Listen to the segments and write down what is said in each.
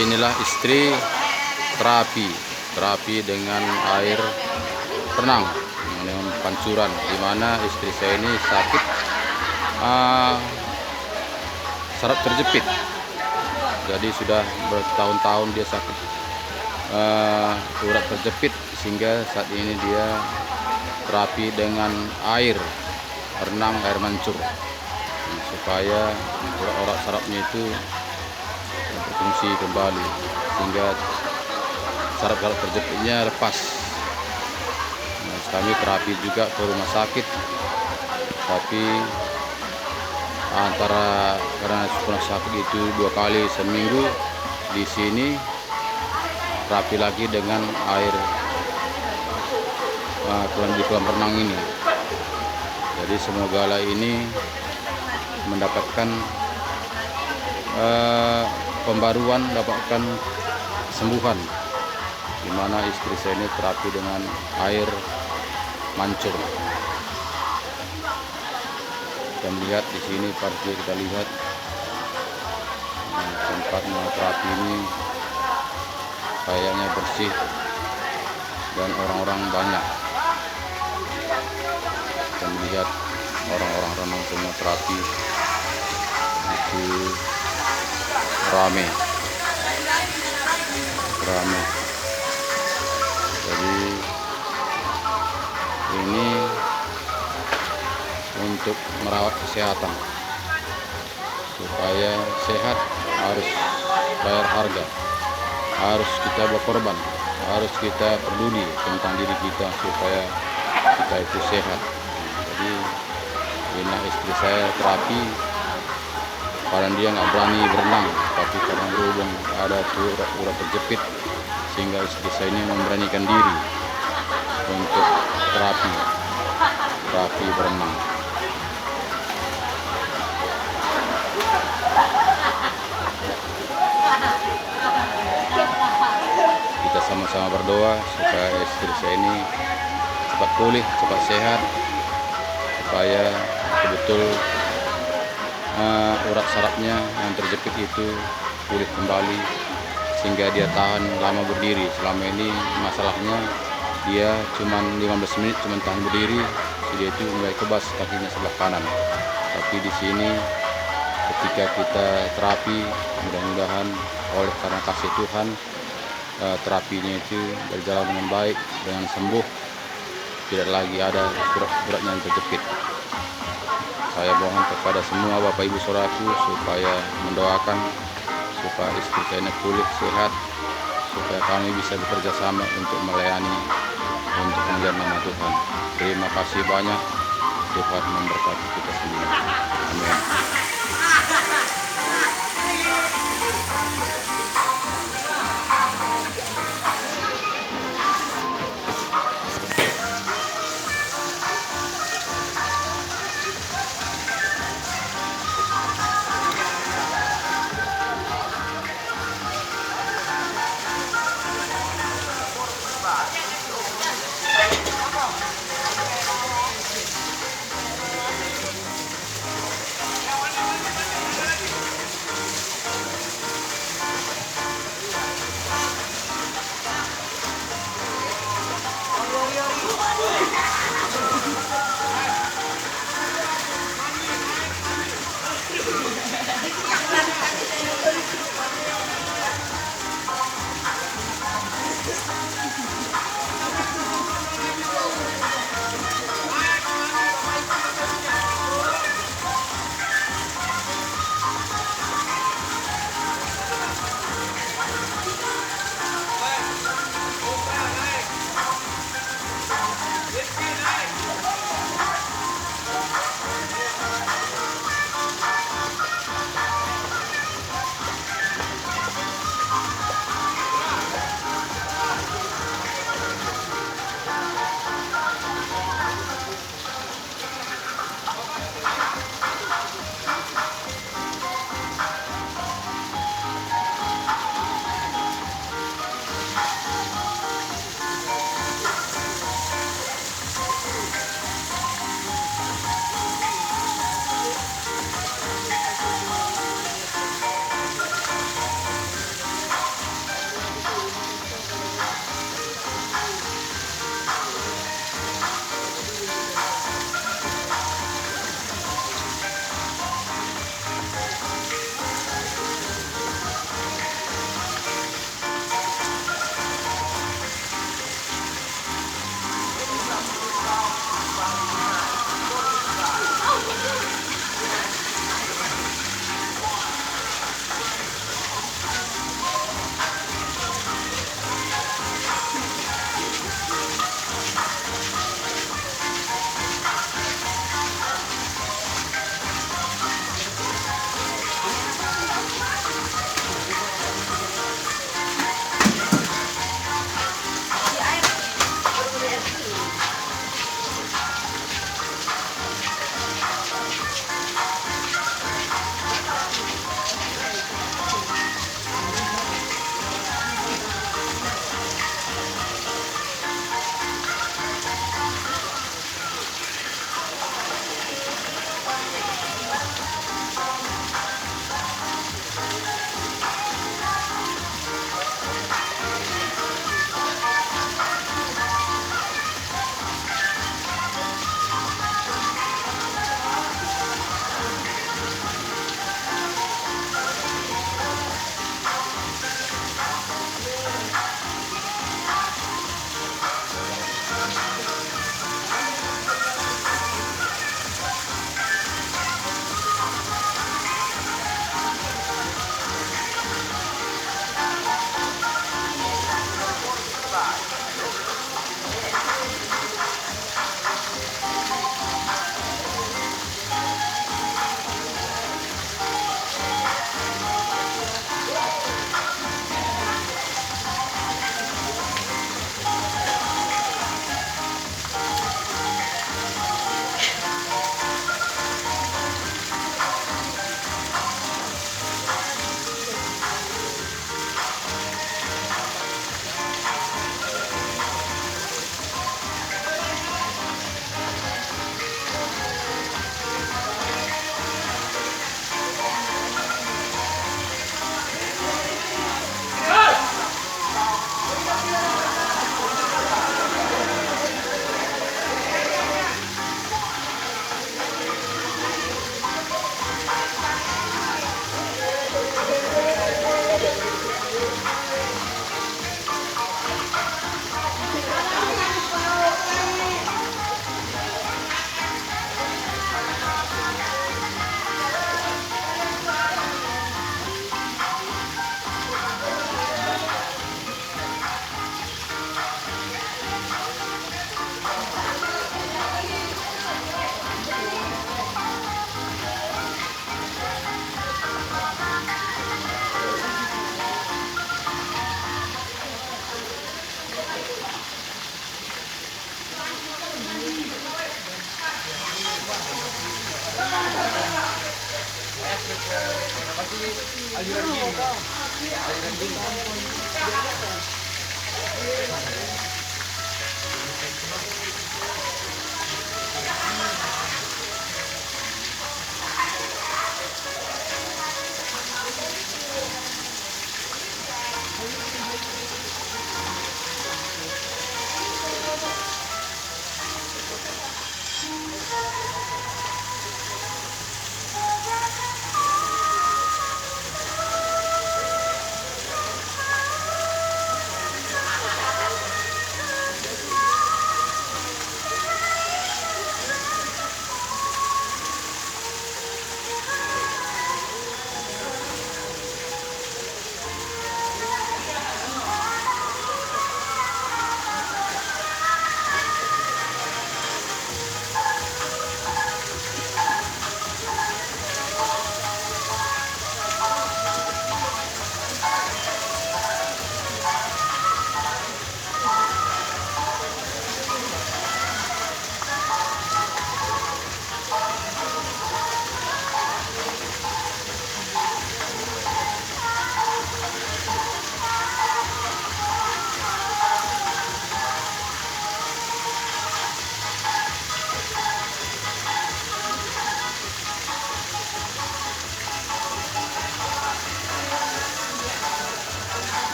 inilah istri terapi dengan air renang dengan pancuran, di mana istri saya ini sakit saraf terjepit. Jadi sudah bertahun-tahun dia sakit urat terjepit, sehingga saat ini dia terapi dengan air renang, air mancur, supaya urat-urat sarafnya itu berfungsi kembali, sehingga saraf terjepitnya lepas. Kami terapi juga ke rumah sakit, tapi karena pernah sakit itu 2 kali seminggu, di sini terapi lagi dengan air di kolam renang ini. Jadi semoga ini mendapatkan pembaruan, dapatkan kesembuhan, di mana istri saya ini terapi dengan air mancur. Kita melihat di sini, kita lihat tempat terapi ini kayaknya bersih dan orang-orang banyak. Kita melihat orang-orang renang semua terapi itu rame. Jadi ini untuk merawat kesehatan. Supaya sehat harus bayar harga, harus kita berkorban, harus kita peduli tentang diri kita supaya kita itu sehat. Jadi inilah istri saya terapi, padahal dia nggak berani berenang, tapi karena berhubung ada urat terjepit, sehingga istri saya ini memberanikan diri untuk terapi berenang. Kita sama-sama berdoa supaya istri saya ini cepat pulih, cepat sehat, supaya betul-betul urat sarafnya yang terjepit itu pulih kembali, sehingga dia tahan lama berdiri. Selama ini masalahnya dia cuma 15 menit cuma tahan berdiri, dia itu mulai kebas kakinya sebelah kanan. Tapi di sini ketika kita terapi, mudah-mudahan karena kasih Tuhan, terapinya itu berjalan dengan baik, dengan sembuh, tidak lagi ada urat-uratnya yang terjepit. Saya mohon kepada semua Bapak Ibu Saudaraku supaya mendoakan supaya istri saya ini pulih sehat, supaya kami bisa bekerja sama untuk melayani, untuk kemuliaan nama Tuhan. Terima kasih banyak. Tuhan memberkati kita semua. Amin.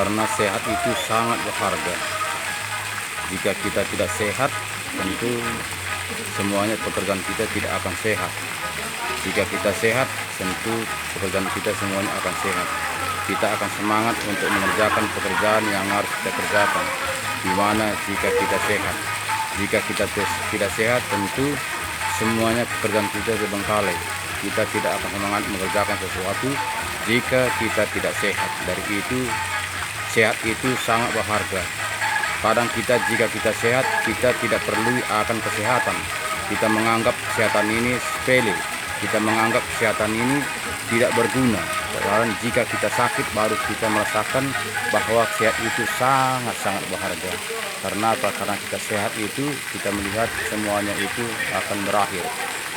karena sehat itu sangat berharga. Jika kita tidak sehat, tentu semuanya pekerjaan kita tidak akan sehat. Jika kita sehat, tentu pekerjaan kita semuanya akan sehat. Kita akan semangat untuk mengerjakan pekerjaan yang harus kita kerjakan. Dimana jika kita sehat, jika kita tidak sehat, tentu semuanya pekerjaan kita terbengkalai. Kita tidak akan semangat mengerjakan sesuatu jika kita tidak sehat. Dari itu, sehat itu sangat berharga. Kadang jika kita sehat, kita tidak perlu akan kesehatan. Kita menganggap kesehatan ini sepele. Kita menganggap kesehatan ini tidak berguna. Karena jika kita sakit, baru kita merasakan bahwa sehat itu sangat-sangat berharga. Karena apa? Karena kita sehat itu, kita melihat semuanya itu akan berakhir.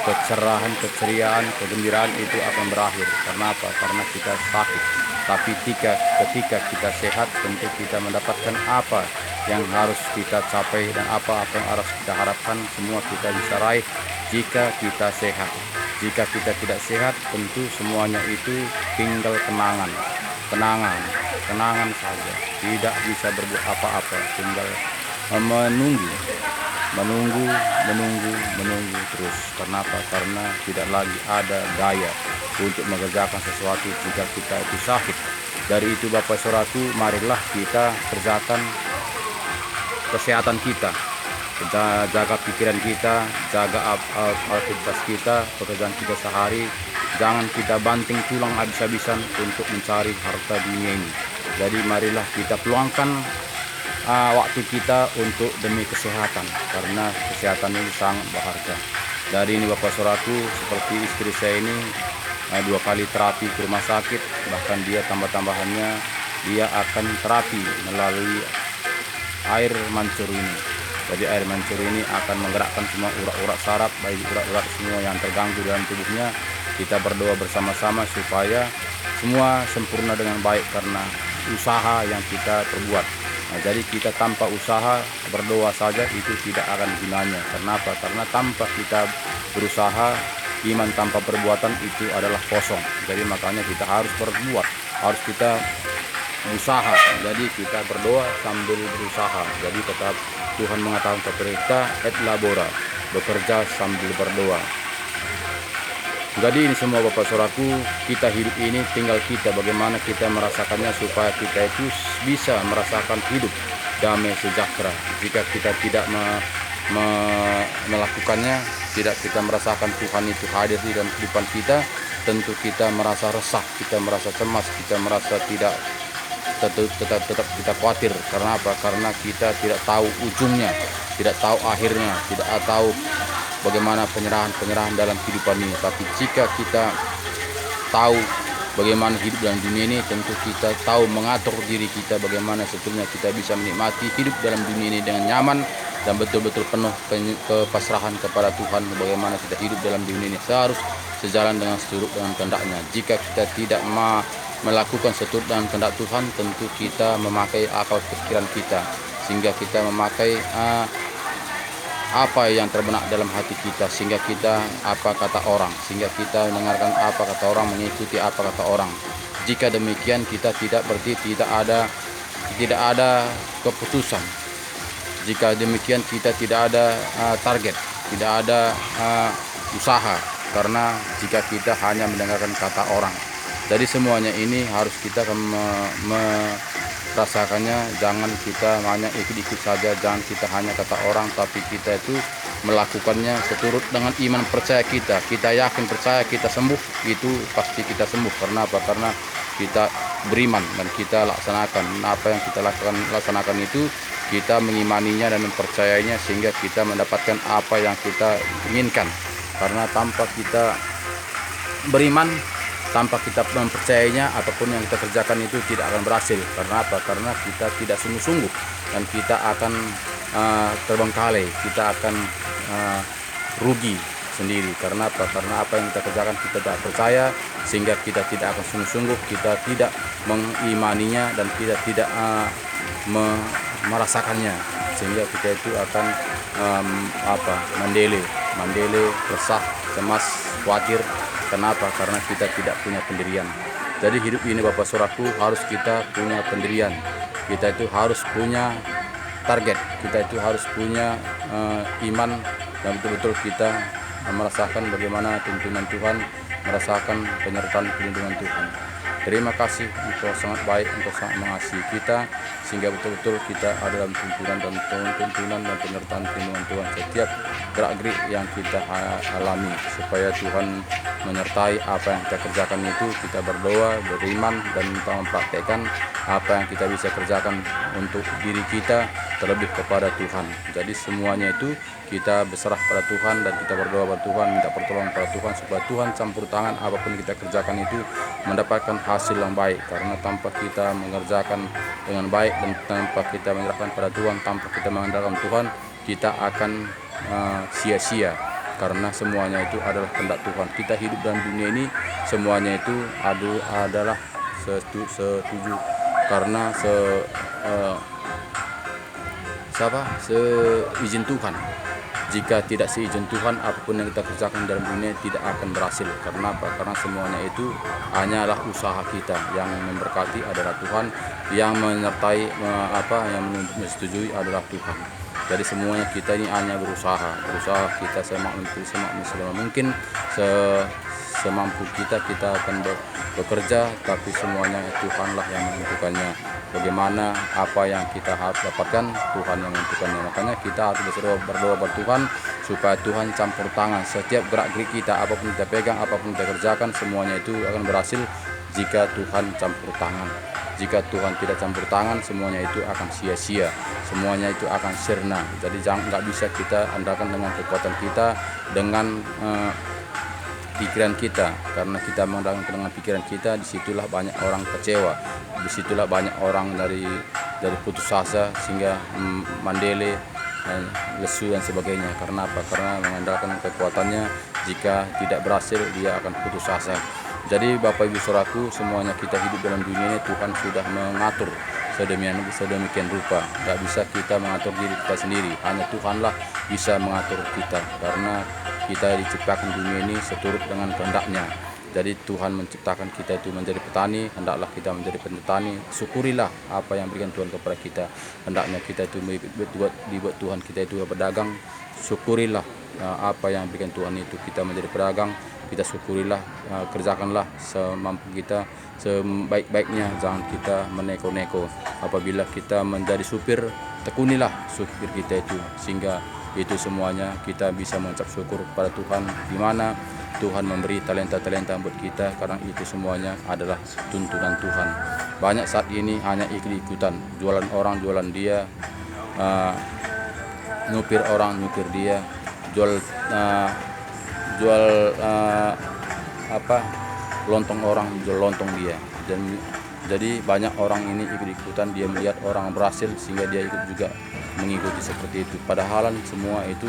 Kecerahan, keceriaan, kegembiraan itu akan berakhir. Karena apa? Karena kita sakit. Tapi ketika kita sehat, tentu kita mendapatkan apa yang harus kita capai dan apa yang harus kita harapkan, semua kita bisa raih jika kita sehat. Jika kita tidak sehat, tentu semuanya itu tinggal kenangan saja. Tidak bisa berbuat apa-apa, tinggal menunggu terus. Kenapa? Karena tidak lagi ada daya untuk mengerjakan sesuatu jika kita itu sakit. Dari itu Bapak Saudaraku, marilah kita kerjakan kesehatan kita, jaga pikiran kita, jaga aktivitas kita, pekerjaan kita sehari. Jangan kita banting tulang habis-habisan untuk mencari harta dunia ini. Jadi marilah kita peluangkan waktu kita untuk demi kesehatan, karena kesehatan ini sangat berharga. Dari ini Bapak Saudaraku, seperti istri saya ini 2 kali terapi ke rumah sakit, bahkan dia tambah-tambahannya dia akan terapi melalui air mancur ini. Jadi air mancur ini akan menggerakkan semua urat-urat saraf, baik urat-urat semua yang terganggu dalam tubuhnya. Kita berdoa bersama-sama supaya semua sempurna dengan baik karena usaha yang kita perbuat. Nah, jadi kita tanpa usaha berdoa saja itu tidak akan gunanya. Kenapa? Karena tanpa kita berusaha, iman tanpa perbuatan itu adalah kosong. Jadi makanya kita harus berbuat, harus kita usaha. Jadi kita berdoa sambil berusaha. Jadi tetap Tuhan mengatakan kepada kita, et labora, bekerja sambil berdoa. Jadi ini semua Bapak Saudaraku, kita hidup ini tinggal kita bagaimana kita merasakannya supaya kita itu bisa merasakan hidup damai sejahtera. Jika kita tidak melakukannya, tidak kita merasakan Tuhan itu hadir di dalam kehidupan kita, tentu kita merasa resah, kita merasa cemas, kita merasa tetap kita khawatir. Karena apa? Karena kita tidak tahu ujungnya, tidak tahu akhirnya, tidak tahu bagaimana penyerahan dalam kehidupan ini. Tapi jika kita tahu bagaimana hidup dalam dunia ini, tentu kita tahu mengatur diri kita bagaimana sebetulnya kita bisa menikmati hidup dalam dunia ini dengan nyaman dan betul-betul penuh kepasrahan kepada Tuhan. Bagaimana kita hidup dalam dunia ini harus sejalan dengan seturut dengan kehendaknya. Jika kita tidak melakukan seturut dengan kehendak Tuhan, tentu kita memakai akal pikiran kita, sehingga kita memakai apa yang terbenak dalam hati kita, sehingga kita apa kata orang, sehingga kita mendengarkan apa kata orang, mengikuti apa kata orang. Jika demikian, kita berarti tidak ada keputusan. Jika demikian, kita tidak ada target, tidak ada usaha, karena jika kita hanya mendengarkan kata orang. Jadi semuanya ini harus kita merasakannya. Jangan kita hanya ikut-ikut saja, jangan kita hanya kata orang, tapi kita itu melakukannya seturut dengan iman percaya kita. Kita yakin percaya kita sembuh, itu pasti kita sembuh. Karena apa? Karena kita beriman dan kita laksanakan apa yang kita laksanakan itu, kita mengimaninya dan mempercayainya, sehingga kita mendapatkan apa yang kita inginkan. Karena tanpa kita beriman, tanpa kita mempercayainya, apapun yang kita kerjakan itu tidak akan berhasil. Karena apa? Karena kita tidak sungguh-sungguh dan kita akan terbengkalai, kita akan rugi sendiri. Karena apa? Karena apa yang kita kerjakan kita tidak percaya, sehingga kita tidak akan sungguh-sungguh, kita tidak mengimaninya dan kita tidak merasakannya, sehingga kita itu akan mandele, resah, cemas, khawatir. Kenapa? Karena kita tidak punya pendirian. Jadi hidup ini Bapak Saudaraku harus kita punya pendirian. Kita itu harus punya target. Kita itu harus punya iman dan betul-betul kita merasakan bagaimana tuntunan Tuhan, merasakan penyertaan perlindungan Tuhan. Terima kasih, Engkau sangat baik, Engkau sangat mengasihi kita, sehingga betul-betul kita ada dalam tuntunan dan penyertaan firman Tuhan setiap gerak-gerik yang kita alami, supaya Tuhan menyertai apa yang kita kerjakan itu. Kita berdoa, beriman, dan mempraktekkan apa yang kita bisa kerjakan untuk diri kita, terlebih kepada Tuhan. Jadi semuanya itu kita berserah pada Tuhan, dan kita berdoa pada Tuhan, minta pertolongan pada Tuhan, supaya Tuhan campur tangan apapun kita kerjakan itu mendapatkan hasil yang baik. Karena tanpa kita mengerjakan dengan baik dan tanpa kita menyerahkan pada Tuhan, tanpa kita mengandalkan Tuhan, kita akan sia-sia. Karena semuanya itu adalah kehendak Tuhan. Kita hidup dalam dunia ini semuanya itu adalah setuju karena seizin Tuhan. Jika tidak seizin Tuhan, apapun yang kita kerjakan dalam dunia tidak akan berhasil. Karena apa? Karena semuanya itu hanyalah usaha kita. Yang memberkati adalah Tuhan, yang menyertai yang menyetujui adalah Tuhan. Jadi semuanya kita ini hanya berusaha kita semaksimal mungkin, semampu kita akan bekerja, tapi semuanya Tuhanlah yang menentukannya. Bagaimana apa yang kita harus dapatkan, Tuhan yang menentukannya. Makanya kita harus berdoa pada Tuhan, supaya Tuhan campur tangan setiap gerak-gerik kita, apapun kita pegang, apapun kita kerjakan, semuanya itu akan berhasil jika Tuhan campur tangan. Jika Tuhan tidak campur tangan, semuanya itu akan sia-sia, semuanya itu akan sirna. Jadi nggak bisa kita andalkan dengan kekuatan kita, dengan pikiran kita. Karena kita mengandalkan dengan pikiran kita, disitulah banyak orang kecewa, disitulah banyak orang dari putus asa sehingga mandele, lesu dan sebagainya. Karena apa? Karena mengandalkan kekuatannya, jika tidak berhasil dia akan putus asa. Jadi Bapak Ibu Saudaraku, semuanya kita hidup dalam dunia ini Tuhan sudah mengatur sedemikian rupa. Gak bisa kita mengatur diri kita sendiri, hanya Tuhanlah bisa mengatur kita. Karena kita diciptakan dunia ini seturut dengan kehendak-Nya. Jadi Tuhan menciptakan kita itu menjadi petani, hendaklah kita menjadi petani. Syukurilah apa yang berikan Tuhan kepada kita. Hendaknya kita itu dibuat Tuhan kita itu berdagang. Syukurilah apa yang berikan Tuhan itu, kita menjadi pedagang. Kita syukurilah, kerjakanlah semampu kita, sebaik-baiknya. Jangan kita meneko-neko. Apabila kita menjadi supir, tekunilah supir kita itu, sehingga itu semuanya kita bisa mengucap syukur kepada Tuhan, di mana Tuhan memberi talenta-talenta buat kita. Karena itu semuanya adalah tuntunan Tuhan. Banyak saat ini hanya ikut-ikutan, jualan orang jualan dia, nyupir orang nyupir dia, jual lontong orang jual lontong dia. Dan jadi banyak orang ini ikut-ikutan, dia melihat orang berhasil sehingga dia ikut juga mengikuti seperti itu. Padahal semua itu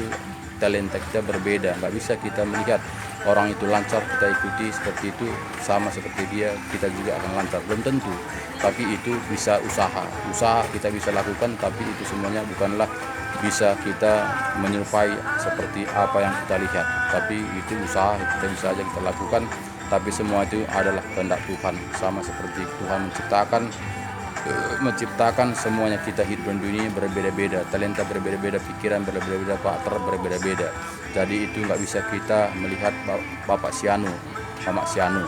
talenta kita berbeda. Nggak bisa kita melihat orang itu lancar kita ikuti seperti itu, sama seperti dia kita juga akan lancar, belum tentu. Tapi itu bisa usaha kita bisa lakukan, tapi itu semuanya bukanlah bisa kita menyerupai seperti apa yang kita lihat. Tapi itu usaha kita bisa aja kita lakukan, tapi semua itu adalah kehendak Tuhan. Sama seperti Tuhan menciptakan semuanya, kita hidup di dunia berbeda-beda, talenta berbeda-beda, pikiran berbeda-beda, karakter berbeda-beda. Jadi itu nggak bisa kita melihat Bapak Sianu, Mama Sianu,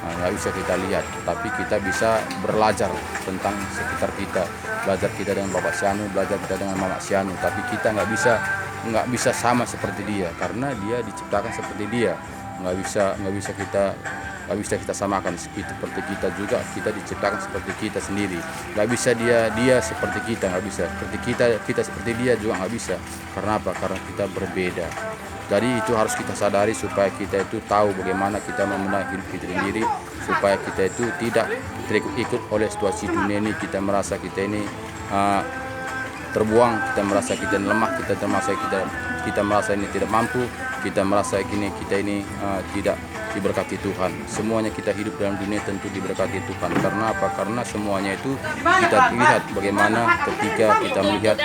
nggak bisa kita lihat. Tapi kita bisa belajar tentang sekitar kita, belajar kita dengan Bapak Sianu, belajar kita dengan Mama Sianu. Tapi kita nggak bisa sama seperti dia, karena dia diciptakan seperti dia. Nggak bisa kita samakan. Seperti kita juga, kita diciptakan seperti kita sendiri. Nggak bisa dia seperti kita, nggak bisa. Seperti kita seperti dia juga nggak bisa. Karena apa? Karena kita berbeda. Jadi itu harus kita sadari, supaya kita itu tahu bagaimana kita memenangi hidup kita sendiri, supaya kita itu tidak terikut-ikut oleh situasi dunia ini. Kita merasa kita ini terbuang, kita merasa kita lemah, kita merasa ini tidak mampu, kita merasa kita ini tidak diberkati Tuhan. Semuanya kita hidup dalam dunia tentu diberkati Tuhan. Karena apa? Karena semuanya itu kita lihat bagaimana ketika kita melihat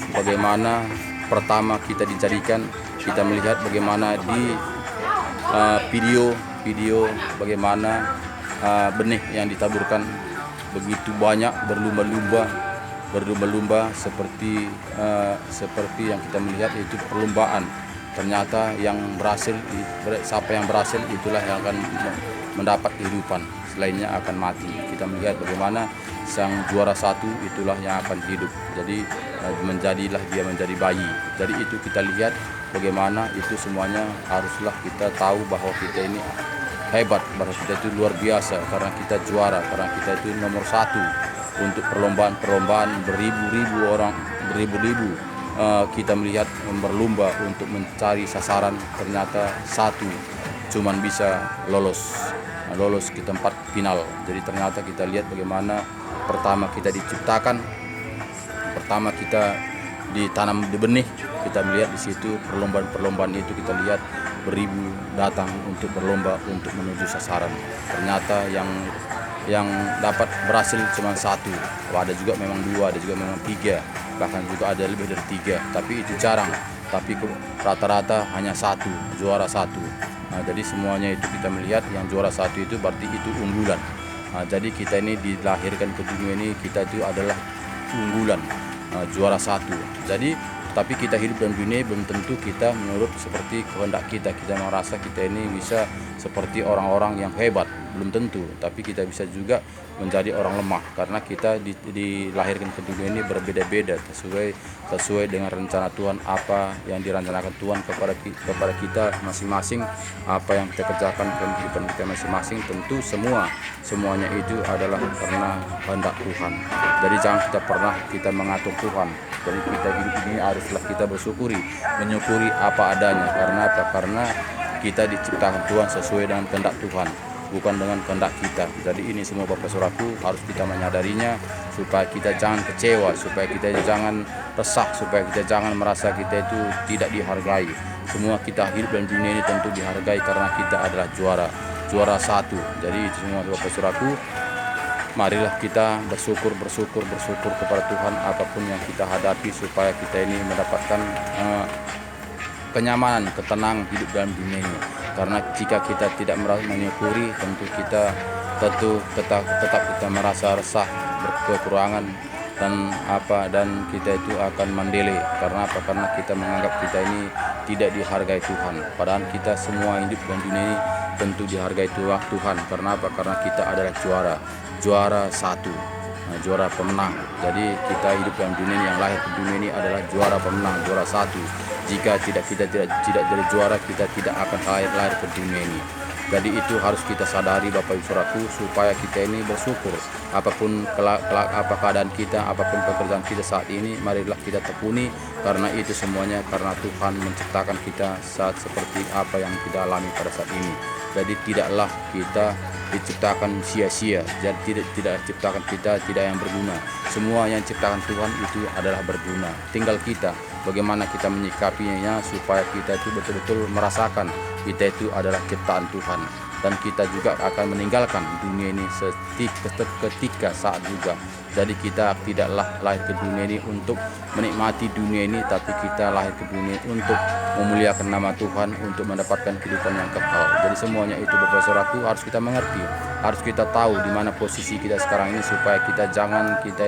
bagaimana pertama kita dijadikan, kita melihat bagaimana di video bagaimana benih yang ditaburkan begitu banyak, berlumba-lumba seperti yang kita melihat, itu perlombaan ternyata siapa yang berhasil itulah yang akan mendapat kehidupan, selainnya akan mati. Kita melihat bagaimana sang juara satu itulah yang akan hidup, jadi menjadilah dia menjadi bayi. Jadi itu kita lihat bagaimana itu semuanya haruslah kita tahu bahwa kita ini hebat, bahwa kita itu luar biasa karena kita juara, karena kita itu nomor satu untuk perlombaan beribu-ribu kita melihat berlomba untuk mencari sasaran, ternyata satu cuman bisa lolos ke tempat final. Jadi ternyata kita lihat bagaimana pertama kita diciptakan, pertama kita ditanam di benih, kita melihat di situ perlombaan itu kita lihat beribu datang untuk berlomba untuk menuju sasaran. Ternyata yang dapat berhasil cuma satu, ada juga memang dua, ada juga memang tiga, bahkan juga ada lebih dari tiga, tapi itu jarang. Tapi rata-rata hanya satu, juara satu. Nah, jadi semuanya itu kita melihat yang juara satu itu berarti itu unggulan. Nah, jadi kita ini dilahirkan ke dunia ini, kita itu adalah unggulan, juara satu. Jadi tapi kita hidup dalam dunia belum tentu kita menurut seperti kehendak kita. Kita merasa kita ini bisa seperti orang-orang yang hebat, belum tentu. Tapi kita bisa juga menjadi orang lemah karena kita dilahirkan ke dunia ini berbeda-beda sesuai dengan rencana Tuhan, apa yang direncanakan Tuhan kepada kita masing-masing, apa yang kita kerjakan dalam kehidupan kita masing-masing. Tentu semuanya itu adalah karena kehendak Tuhan. Jadi jangan kita mengatur Tuhan. Jadi kita hidup ini haruslah kita menyukuri apa adanya. Karena apa? Karena kita diciptakan Tuhan sesuai dengan kehendak Tuhan, bukan dengan kehendak kita. Jadi ini semua Bapak Saudaraku harus kita menyadarinya, supaya kita jangan kecewa, supaya kita jangan resah, supaya kita jangan merasa kita itu tidak dihargai. Semua kita hidup dalam dunia ini tentu dihargai karena kita adalah juara satu. Jadi itu semua Bapak Saudaraku, marilah kita bersyukur kepada Tuhan apapun yang kita hadapi, supaya kita ini mendapatkan kenyamanan, ketenangan hidup dalam dunia ini. Karena jika kita tidak menyukuri, tentu kita tetap kita merasa resah, berkekurangan dan kita itu akan mendele. Karena apa? Karena kita menganggap kita ini tidak dihargai Tuhan. Padahal kita semua hidup dalam dunia ini tentu dihargai Tuhan. Karena apa? Karena kita adalah juara satu, juara pemenang. Jadi kita hidup dalam dunia ini, yang lahir ke dunia ini adalah juara pemenang, juara satu. Jika kita tidak jadi juara, kita tidak akan lahir ke dunia ini. Jadi itu harus kita sadari Bapak Ibu Saudaraku, supaya kita ini bersyukur apapun apa keadaan kita, apapun pekerjaan kita saat ini, marilah kita tekuni, karena itu semuanya karena Tuhan menciptakan kita saat seperti apa yang kita alami pada saat ini. Jadi tidaklah kita diciptakan sia-sia, jadi tidak diciptakan kita tidak yang berguna. Semua yang diciptakan Tuhan itu adalah berguna. Tinggal kita bagaimana kita menyikapinya, supaya kita itu betul-betul merasakan kita itu adalah ciptaan Tuhan, dan kita juga akan meninggalkan dunia ini ketika saat juga. Jadi kita tidaklah lahir ke dunia ini untuk menikmati dunia ini, tapi kita lahir ke dunia untuk memuliakan nama Tuhan, untuk mendapatkan kehidupan yang kekal. Jadi semuanya itu Bapak Saudaraku harus kita mengerti, harus kita tahu di mana posisi kita sekarang ini, supaya kita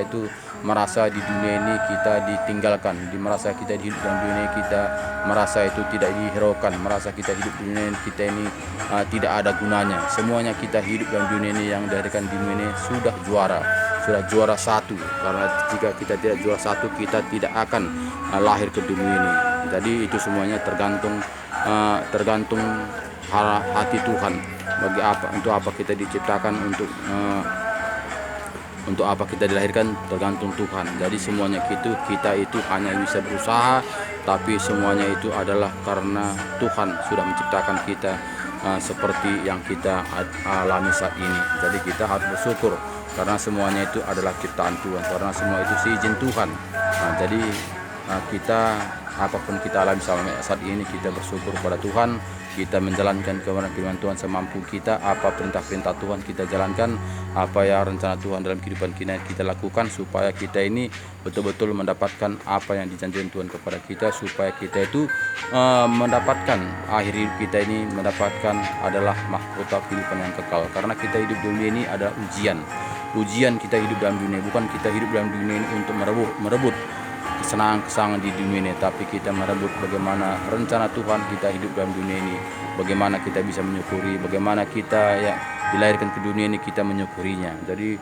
itu merasa di dunia ini kita ditinggalkan, merasa kita hidup dalam dunia ini kita merasa itu tidak dihiraukan, merasa kita hidup di dunia ini kita ini tidak ada gunanya. Semuanya kita hidup dalam dunia ini, yang diharikan di dunia ini sudah juara satu. Karena jika kita tidak juara satu, kita tidak akan lahir ke dunia ini. Jadi itu semuanya tergantung hati Tuhan. Untuk apa kita diciptakan, untuk apa kita dilahirkan, tergantung Tuhan. Jadi semuanya kita itu hanya bisa berusaha, tapi semuanya itu adalah karena Tuhan sudah menciptakan kita seperti yang kita alami saat ini. Jadi kita harus bersyukur, karena semuanya itu adalah ciptaan Tuhan, karena semua itu seizin Tuhan. Jadi kita apapun kita alami saat ini, kita bersyukur kepada Tuhan, kita menjalankan firman Tuhan semampu kita, apa perintah-perintah Tuhan kita jalankan, apa ya rencana Tuhan dalam kehidupan kita lakukan, supaya kita ini betul-betul mendapatkan apa yang dijanjikan Tuhan kepada kita, supaya kita itu mendapatkan akhir hidup kita ini adalah mahkota kehidupan yang kekal. Karena kita hidup di dunia ini adalah ujian kita hidup dalam dunia, bukan kita hidup dalam dunia ini untuk merebut kesenangan-kesenangan di dunia ini, tapi kita merebut bagaimana rencana Tuhan kita hidup dalam dunia ini, bagaimana kita bisa menyukuri, bagaimana kita ya dilahirkan ke dunia ini kita menyukurinya. Jadi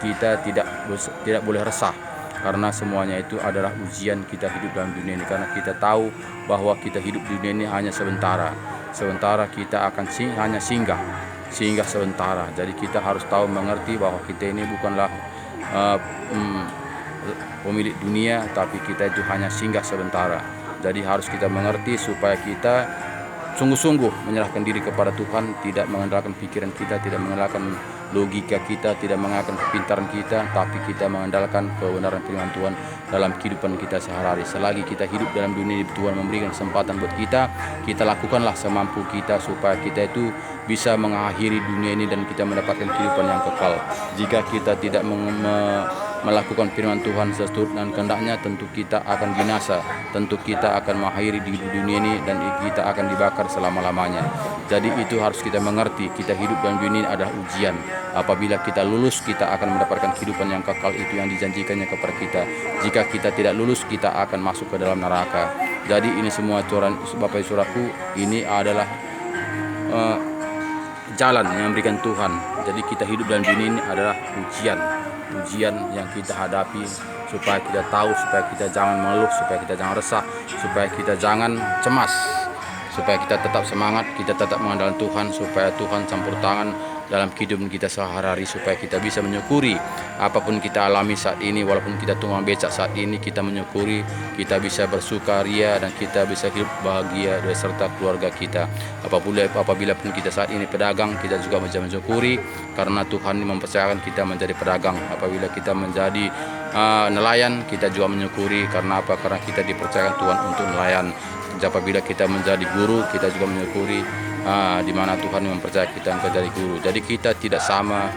kita tidak boleh resah, karena semuanya itu adalah ujian kita hidup dalam dunia ini, karena kita tahu bahwa kita hidup di dunia ini hanya sementara kita akan hanya singgah sementara. Jadi kita harus tahu mengerti bahwa kita ini bukanlah pemilik dunia, tapi kita itu hanya singgah sementara. Jadi harus kita mengerti supaya kita sungguh-sungguh menyerahkan diri kepada Tuhan, tidak mengandalkan pikiran kita, tidak mengandalkan logika kita, tidak mengandalkan kepintaran kita, tapi kita mengandalkan kebenaran firman Tuhan dalam kehidupan kita sehari-hari. Selagi kita hidup dalam dunia ini, Tuhan memberikan kesempatan buat kita lakukanlah semampu kita supaya kita itu bisa mengakhiri dunia ini dan kita mendapatkan kehidupan yang kekal. Jika kita tidak melakukan firman Tuhan sesuai dengan kehendaknya, tentu kita akan binasa, tentu kita akan mengakhiri di dunia ini dan kita akan dibakar selama-lamanya. Jadi itu harus kita mengerti, kita hidup dalam dunia ini adalah ujian. Apabila kita lulus, kita akan mendapatkan kehidupan yang kekal, itu yang dijanjikannya kepada kita. Jika kita tidak lulus, kita akan masuk ke dalam neraka. Jadi ini semua Bapak Ibu Saudaraku, ini adalah jalan yang diberikan Tuhan. Jadi kita hidup dalam dunia ini adalah ujian yang kita hadapi, supaya kita tahu, supaya kita jangan mengeluh, supaya kita jangan resah, supaya kita jangan cemas, supaya kita tetap semangat, kita tetap mengandalkan Tuhan, supaya Tuhan campur tangan dalam kehidupan kita sehari-hari, supaya kita bisa menyukuri apapun kita alami saat ini. Walaupun kita tukang becak saat ini, kita menyukuri, kita bisa bersukaria dan kita bisa hidup bahagia beserta keluarga kita. Apabila pun kita saat ini pedagang, kita juga bisa menyukuri karena Tuhan mempercayakan kita menjadi pedagang. Apabila kita menjadi nelayan, kita juga menyukuri karena apa? Karena kita dipercayakan Tuhan untuk nelayan. Apabila kita menjadi guru, kita juga menyukuri di mana Tuhan mempercayai kita menjadi guru. Jadi kita tidak sama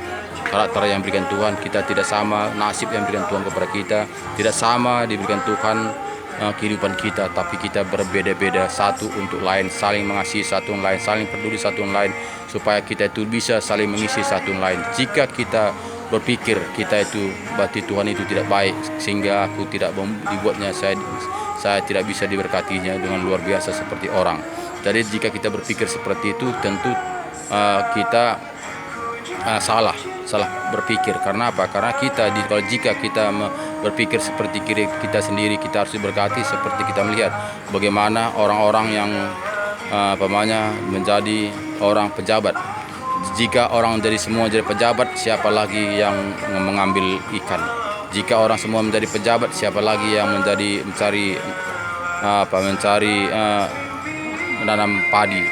karakter yang diberikan Tuhan, kita tidak sama nasib yang diberikan Tuhan kepada kita, tidak sama diberikan Tuhan kehidupan kita, tapi kita berbeda-beda satu untuk lain, saling mengasihi satu lain, saling peduli satu lain, supaya kita itu bisa saling mengisi satu lain. Jika kita berpikir kita itu berarti Tuhan itu tidak baik, sehingga aku tidak dibuatnya saya tidak bisa diberkatinya dengan luar biasa seperti orang. Jadi jika kita berpikir seperti itu, tentu kita salah berpikir. Karena apa? Karena jika kita berpikir seperti kita sendiri, kita harus diberkati. Seperti kita melihat bagaimana orang-orang yang menjadi orang pejabat. Jika orang semua jadi pejabat, siapa lagi yang mengambil ikan? Jika orang semua menjadi pejabat, siapa lagi yang mencari menanam padi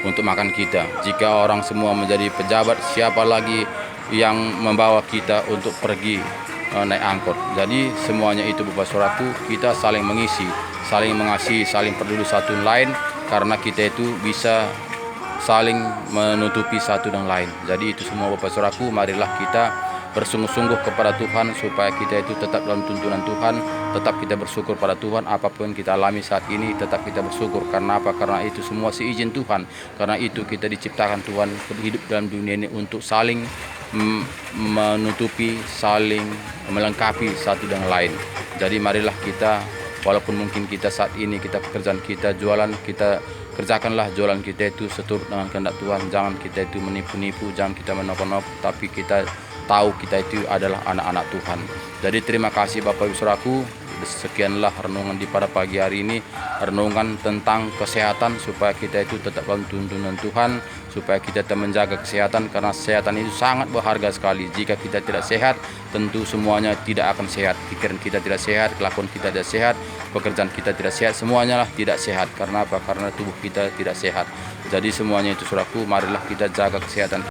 untuk makan kita? Jika orang semua menjadi pejabat, siapa lagi yang membawa kita untuk pergi naik angkot? Jadi semuanya itu Bapak Saudaraku, kita saling mengisi, saling mengasihi, saling peduli satu lain, karena kita itu bisa saling menutupi satu dan lain. Jadi itu semua Bapak Saudaraku, marilah kita bersungguh-sungguh kepada Tuhan supaya kita itu tetap dalam tuntunan Tuhan, tetap kita bersyukur pada Tuhan. Apapun kita alami saat ini, tetap kita bersyukur. Karena apa? Karena itu semua seizin Tuhan. Karena itu kita diciptakan Tuhan hidup dalam dunia ini untuk saling menutupi, saling melengkapi satu dengan lain. Jadi marilah kita, walaupun mungkin kita saat ini pekerjaan kita jualan, kita kerjakanlah jualan kita itu seturut dengan kehendak Tuhan. Jangan kita itu menipu-nipu, jangan kita menopang-nopang, tapi kita tahu kita itu adalah anak-anak Tuhan. Jadi terima kasih Bapak Ibu Saudaraku. Sekianlah renungan di pada pagi hari ini, renungan tentang kesehatan, supaya kita itu tetap dalam tuntunan Tuhan, supaya kita tetap menjaga kesehatan, karena kesehatan itu sangat berharga sekali. Jika kita tidak sehat, tentu semuanya tidak akan sehat. Pikiran kita tidak sehat, kelakuan kita tidak sehat, pekerjaan kita tidak sehat, semuanya lah tidak sehat. Karena apa? Karena tubuh kita tidak sehat. Jadi semuanya itu Saudaraku, marilah kita jaga kesehatan.